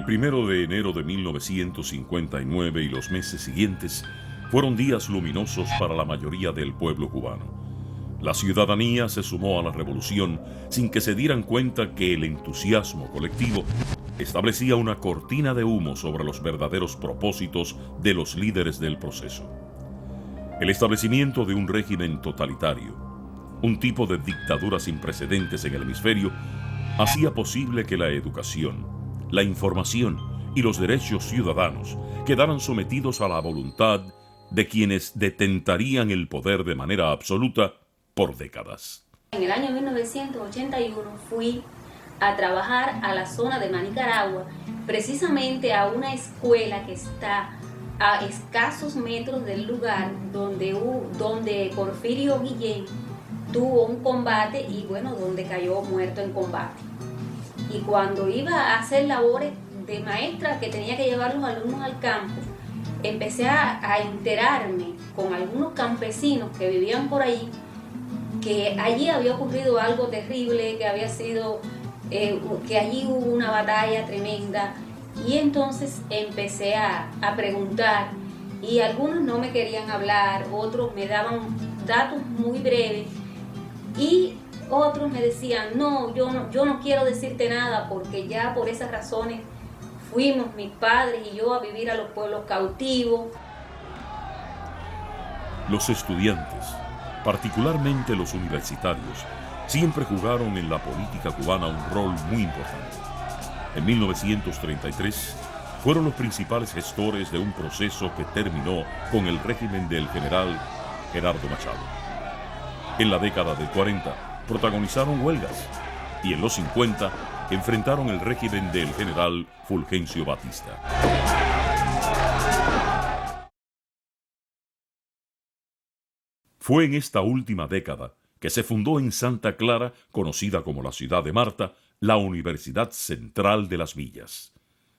El 1 de enero de 1959 y los meses siguientes fueron días luminosos para la mayoría del pueblo cubano. La ciudadanía se sumó a la revolución sin que se dieran cuenta que el entusiasmo colectivo establecía una cortina de humo sobre los verdaderos propósitos de los líderes del proceso. El establecimiento de un régimen totalitario, un tipo de dictadura sin precedentes en el hemisferio, hacía posible que la educación, la información y los derechos ciudadanos quedaran sometidos a la voluntad de quienes detentarían el poder de manera absoluta por décadas. En el año 1981 fui a trabajar a la zona de Manicaragua, precisamente a una escuela que está a escasos metros del lugar donde Porfirio Guillén tuvo un combate y donde cayó muerto en combate. Y cuando iba a hacer labores de maestra que tenía que llevar los alumnos al campo, empecé a enterarme con algunos campesinos que vivían por allí que allí había ocurrido algo terrible, que había sido, que allí hubo una batalla tremenda. Y entonces empecé a preguntar y algunos no me querían hablar, otros me daban datos muy breves y otros me decían, no, yo no quiero decirte nada porque ya por esas razones fuimos mis padres y yo a vivir a los pueblos cautivos. Los estudiantes, particularmente los universitarios, siempre jugaron en la política cubana un rol muy importante. En 1933 fueron los principales gestores de un proceso que terminó con el régimen del general Gerardo Machado. En la década del 40 protagonizaron huelgas y en los 50 enfrentaron el régimen del general Fulgencio Batista. Fue en esta última década que se fundó en Santa Clara, conocida como la Ciudad de Marta, la Universidad Central de las Villas.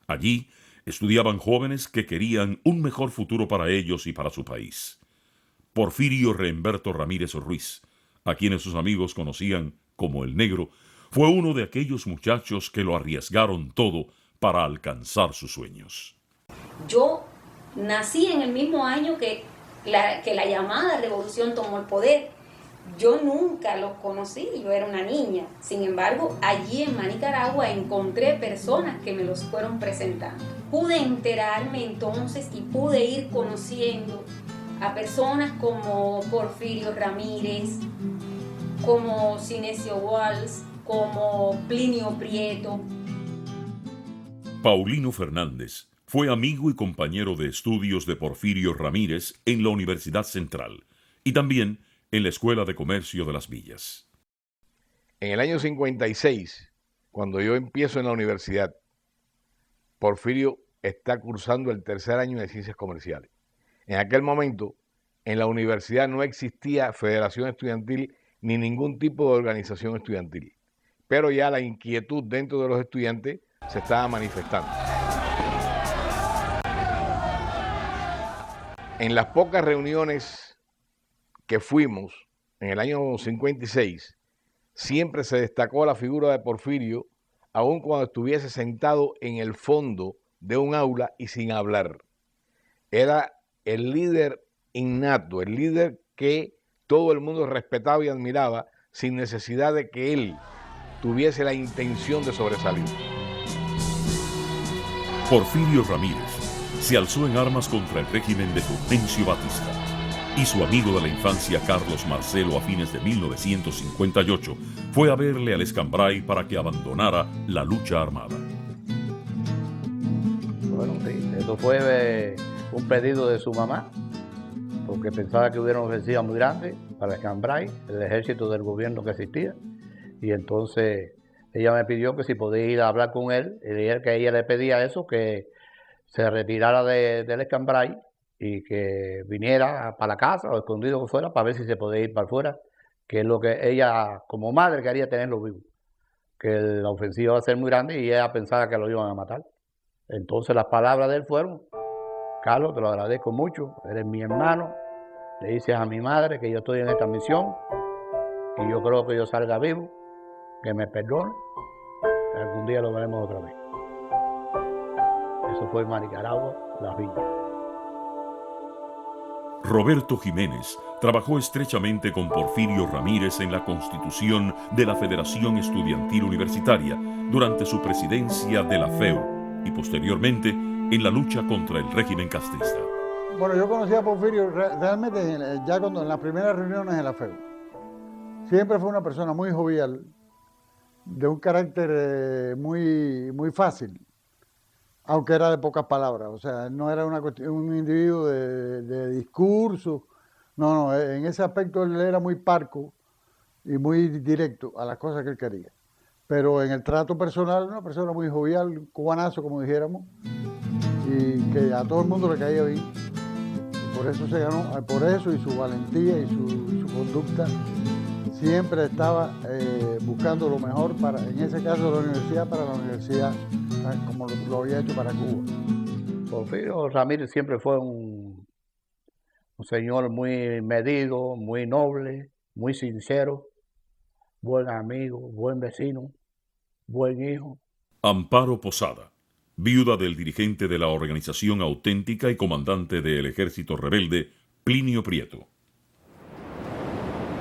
Allí estudiaban jóvenes que querían un mejor futuro para ellos y para su país. Porfirio Reimberto Ramírez Ruiz, a quienes sus amigos conocían como el Negro, fue uno de aquellos muchachos que lo arriesgaron todo para alcanzar sus sueños. Yo nací en el mismo año que la llamada revolución tomó el poder. Yo nunca los conocí, yo era una niña. Sin embargo, allí en Manicaragua encontré personas que me los fueron presentando. Pude enterarme entonces y pude ir conociendo a personas como Porfirio Ramírez, como Sinesio Walsh, como Plinio Prieto. Paulino Fernández fue amigo y compañero de estudios de Porfirio Ramírez en la Universidad Central y también en la Escuela de Comercio de las Villas. En el año 56, cuando yo empiezo en la universidad, Porfirio está cursando el tercer año de Ciencias Comerciales. En aquel momento, en la universidad no existía federación estudiantil ni ningún tipo de organización estudiantil, pero ya la inquietud dentro de los estudiantes se estaba manifestando. En las pocas reuniones que fuimos en el año 56, siempre se destacó la figura de Porfirio, aun cuando estuviese sentado en el fondo de un aula y sin hablar. Era el líder innato, el líder que todo el mundo respetaba y admiraba sin necesidad de que él tuviese la intención de sobresalir. Porfirio Ramírez se alzó en armas contra el régimen de Fulgencio Batista y su amigo de la infancia Carlos Marcelo a fines de 1958 fue a verle al Escambray para que abandonara la lucha armada. Bueno, sí, eso fue un pedido de su mamá, porque pensaba que hubiera una ofensiva muy grande para Escambray, el ejército del gobierno que existía, y entonces ella me pidió que si podía ir a hablar con él, y que ella le pedía eso, que se retirara del Escambray y que viniera para la casa o escondido que fuera para ver si se podía ir para afuera, que es lo que ella como madre quería tenerlo vivo, que la ofensiva iba a ser muy grande y ella pensaba que lo iban a matar. Entonces las palabras de él fueron: Carlos, te lo agradezco mucho, eres mi hermano, le dices a mi madre que yo estoy en esta misión y yo creo que yo salga vivo, que me perdone, que algún día lo veremos otra vez. Eso fue en Manicaragua, Las Villas. Roberto Jiménez trabajó estrechamente con Porfirio Ramírez en la constitución de la Federación Estudiantil Universitaria durante su presidencia de la FEU y posteriormente en la lucha contra el régimen castrista. Bueno, yo conocí a Porfirio realmente ya cuando en las primeras reuniones en la FEU. Siempre fue una persona muy jovial, de un carácter muy fácil, aunque era de pocas palabras. O sea, no era un individuo de discurso. No, en ese aspecto él era muy parco y muy directo a las cosas que él quería. Pero en el trato personal, una persona muy jovial, un cubanazo, como dijéramos, y que a todo el mundo le caía bien. Y por eso se ganó, por eso y su valentía y su conducta, siempre estaba buscando lo mejor para, en ese caso, la universidad, para la universidad, como lo había hecho para Cuba. Porfirio Ramírez siempre fue un señor muy medido, muy noble, muy sincero, buen amigo, buen vecino, buen hijo. Amparo Posada, viuda del dirigente de la organización auténtica y comandante del ejército rebelde, Plinio Prieto.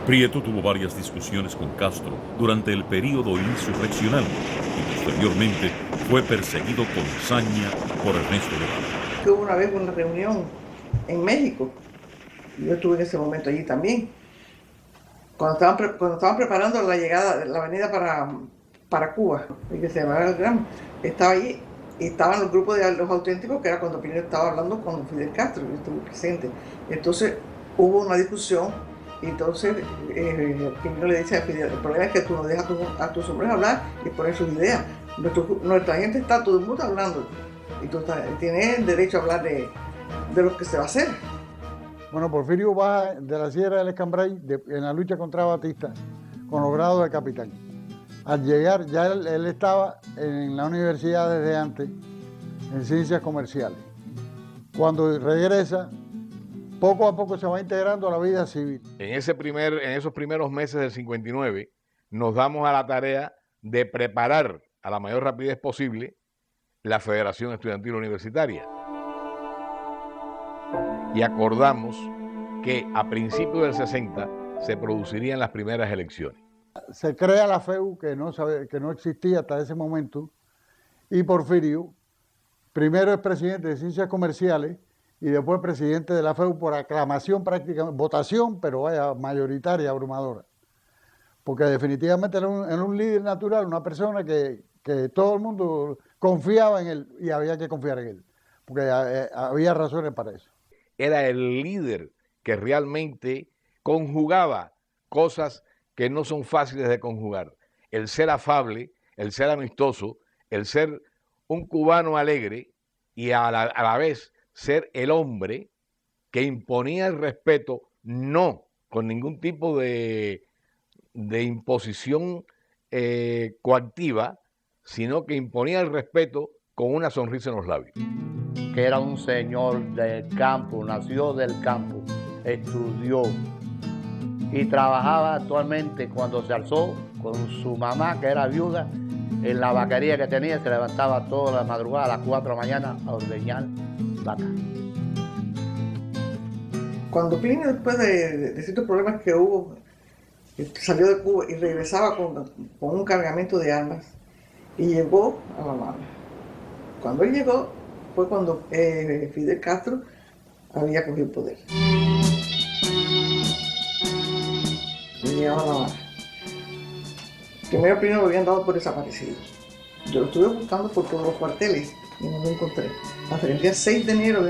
Prieto tuvo varias discusiones con Castro durante el período insurreccional y posteriormente fue perseguido con saña por Ernesto Guevara. Hubo una vez una reunión en México, yo estuve en ese momento allí también, cuando estaban preparando la llegada de la avenida para Cuba, y que se llamaba el Gran, estaba allí y estaban los grupos de los auténticos, que era cuando Plinio estaba hablando con Fidel Castro, yo estuve presente. Entonces hubo una discusión. Y entonces Plinio le dice a Fidel, el problema es que tú no dejas a tus hombres hablar y poner sus ideas. Nuestra gente está, todo el mundo hablando. Y tú tienes derecho a hablar de lo que se va a hacer. Bueno, Porfirio baja de la Sierra del Escambray en la lucha contra Batista con los grados de capitán. Al llegar, ya él estaba en la universidad desde antes, en ciencias comerciales. Cuando regresa, poco a poco se va integrando a la vida civil. En esos primeros meses del 59 nos damos a la tarea de preparar a la mayor rapidez posible la Federación Estudiantil Universitaria. Y acordamos que a principios del 60 se producirían las primeras elecciones. Se crea la FEU, que no existía hasta ese momento, y Porfirio, primero es presidente de Ciencias Comerciales, y después presidente de la FEU por aclamación prácticamente, votación, pero vaya, mayoritaria, abrumadora. Porque definitivamente era un líder natural, una persona que todo el mundo confiaba en él y había que confiar en él, porque había razones para eso. Era el líder que realmente conjugaba cosas que no son fáciles de conjugar. El ser afable, el ser amistoso, el ser un cubano alegre y a la vez ser el hombre que imponía el respeto, no con ningún tipo de imposición coactiva, sino que imponía el respeto con una sonrisa en los labios. Que era un señor del campo, nació del campo, estudió y trabajaba actualmente cuando se alzó con su mamá, que era viuda, en la vaquería que tenía. Se levantaba toda la madrugada a las 4 de la mañana a ordeñar vaca. Cuando Plinio, después de ciertos problemas que hubo, salió de Cuba y regresaba con un cargamento de armas y llegó a La Habana. Cuando él llegó fue cuando Fidel Castro había cogido el poder. Y llegaba a La Habana. Primero Plinio lo habían dado por desaparecido. Yo lo estuve buscando por todos los cuarteles y no lo encontré. Hasta el día 6 de enero